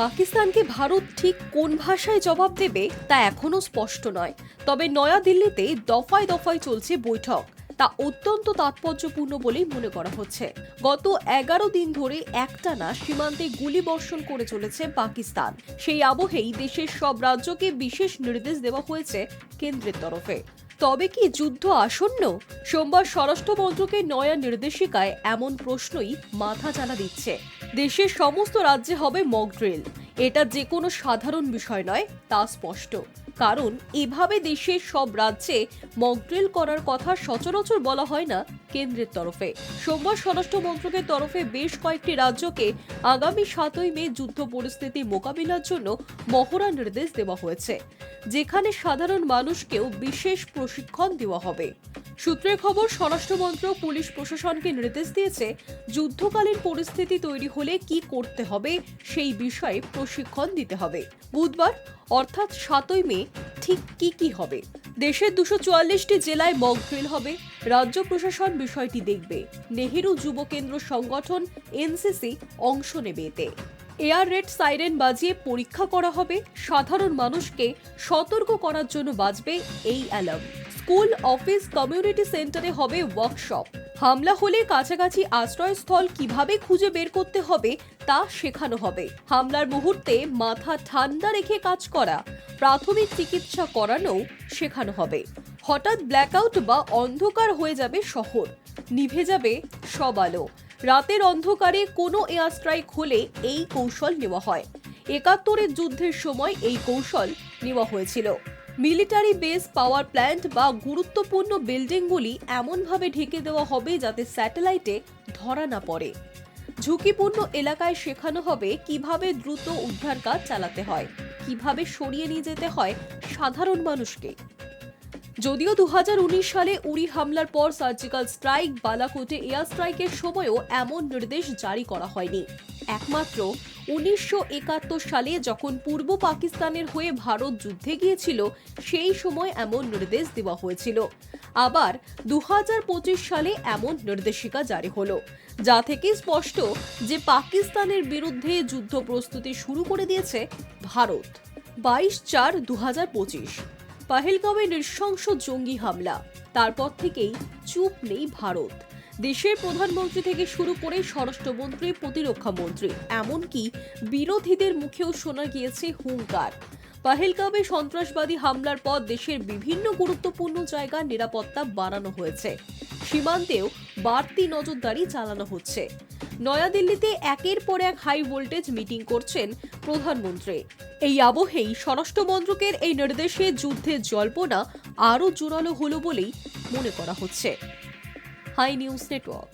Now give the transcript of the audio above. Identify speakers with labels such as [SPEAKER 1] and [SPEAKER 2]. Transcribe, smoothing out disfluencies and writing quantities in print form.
[SPEAKER 1] পাকিস্তানকে ভারত ঠিক কোন ভাষায় জবাব দেবে তা এখনো স্পষ্ট নয়। তবে নয়াদিল্লিতে দফায় দফায় চলছে বৈঠক, তা অত্যন্ত তাৎপর্যপূর্ণ বলেই মনে করা হচ্ছে। গত 11 দিন ধরে একটানা সীমান্তে গুলিবর্ষণ করে চলেছে পাকিস্তান। সেই আবহেই দেশের সব রাজ্যকে বিশেষ নির্দেশ দেওয়া হয়েছে কেন্দ্রের তরফে। তবে কি যুদ্ধ আসন্ন? সোমবার স্বরাষ্ট্র মন্ত্রকের নয়া নির্দেশিকায় এমন প্রশ্নই মাথা চালা দিচ্ছে। দেশের সমস্ত রাজ্যে হবে মক ড্রিল। এটা যে কোনো সাধারণ বিষয় নয়, তা স্পষ্ট। কারণ এভাবে দেশের সব রাজ্যে মক ড্রিল করার কথা সচরাচর বলা হয় না কেন্দ্রের তরফে। সোমবার স্বরাষ্ট্র মন্ত্রকের তরফে বেশ কয়েকটি রাজ্যকে আগামী 7ই মে যুদ্ধ পরিস্থিতি মোকাবিলার জন্য মহড়া নির্দেশ দেওয়া হয়েছে, যেখানে সাধারণ মানুষকেও বিশেষ প্রশিক্ষণ দেওয়া হবে। সূত্রের খবর, স্বরাষ্ট্র মন্ত্রক পুলিশ প্রশাসনকে নির্দেশ দিয়েছে যুদ্ধকালীন পরিস্থিতি তৈরি হলে কি করতে হবে সেই বিষয়ে প্রশিক্ষণ দিতে হবে। বুধবার অর্থাৎ 7ই মে ঠিক কি হবে? দেশের 244টি জেলায় মক ড্রিল হবে। রাজ্য প্রশাসন বিষয়টি দেখবে। নেহেরু যুব কেন্দ্র সংগঠন এনসিসি অংশ নেবে এতে। এয়ার রেড সাইরেন বাজিয়ে পরীক্ষা করা হবে। সাধারণ মানুষকে সতর্ক করার জন্য বাজবে এই অ্যালার্ম। স্কুল, অফিস, কমিউনিটি সেন্টারে হবে ওয়ার্কশপ। হামলা হলে কাছাকাছি আশ্রয়স্থল কিভাবে খুঁজে বের করতে হবে তা শেখানো হবে। হামলার মুহূর্তে মাথা ঠান্ডা রেখে কাজ করা, প্রাথমিক চিকিৎসা করানো শেখানো হবে। হঠাৎ ব্ল্যাকআউট বা অন্ধকার হয়ে যাবে শহর, নিভে যাবে সব আলো। রাতের অন্ধকারে কোনো এয়ার স্ট্রাইক হলে এই কৌশল নেওয়া হয়। 71-এর যুদ্ধের সময় এই কৌশল নেওয়া হয়েছিল। মিলিটারি বেস, পাওয়ার প্ল্যান্ট বা গুরুত্বপূর্ণ বিল্ডিংগুলি এমনভাবে ঢেকে দেওয়া হবে যাতে স্যাটেলাইটে ধরা না পড়ে। ঝুঁকিপূর্ণ এলাকায় শেখানো হবে কিভাবে দ্রুত উদ্ধার কাজ চালাতে হয়, কিভাবে সরিয়ে নিয়ে যেতে হয় সাধারণ মানুষকে। যদিও 2019 সালে উরি হামলার পর সার্জিক্যাল স্ট্রাইক, বালাকোটে এয়ার স্ট্রাইকের সময়ও এমন নির্দেশ জারি করা হয়নি। একমাত্র 1971 সালে যখন পূর্ব পাকিস্তানের হয়ে ভারত যুদ্ধে গিয়েছিল, সেই সময় এমন নির্দেশ দেওয়া হয়েছিল। আবার 2025 সালে এমন নির্দেশিকা জারি হলো, যা থেকে স্পষ্ট যে পাকিস্তানের বিরুদ্ধে যুদ্ধ প্রস্তুতি শুরু করে দিয়েছে ভারত। 22/4/2025 পাহেলগাঁওয়ে নৃশংস জঙ্গি হামলা। তারপর থেকেই চুপ নেই ভারত। দেশের প্রধানমন্ত্রী থেকে শুরু করে স্বরাষ্ট্রমন্ত্রী, প্রতিরক্ষা মন্ত্রী, এমনকি বিরোধীদের মুখেও শোনা গিয়েছে হুঙ্কার। পাহেলগাঁওয়ে সন্ত্রাসবাদী হামলার পর দেশের বিভিন্ন গুরুত্বপূর্ণ জায়গার নিরাপত্তা বাড়ানো হয়েছে। সীমান্তেও বাড়তি নজরদারি চালানো হচ্ছে। নয়াদিল্লিতে একের পর এক হাই ভোল্টেজ মিটিং করছেন প্রধানমন্ত্রী। এই আবহেই স্বরাষ্ট্র মন্ত্রকের এই নির্দেশে যুদ্ধের জল্পনা আরও জোরালো হলো বলেই মনে করা হচ্ছে। High news network.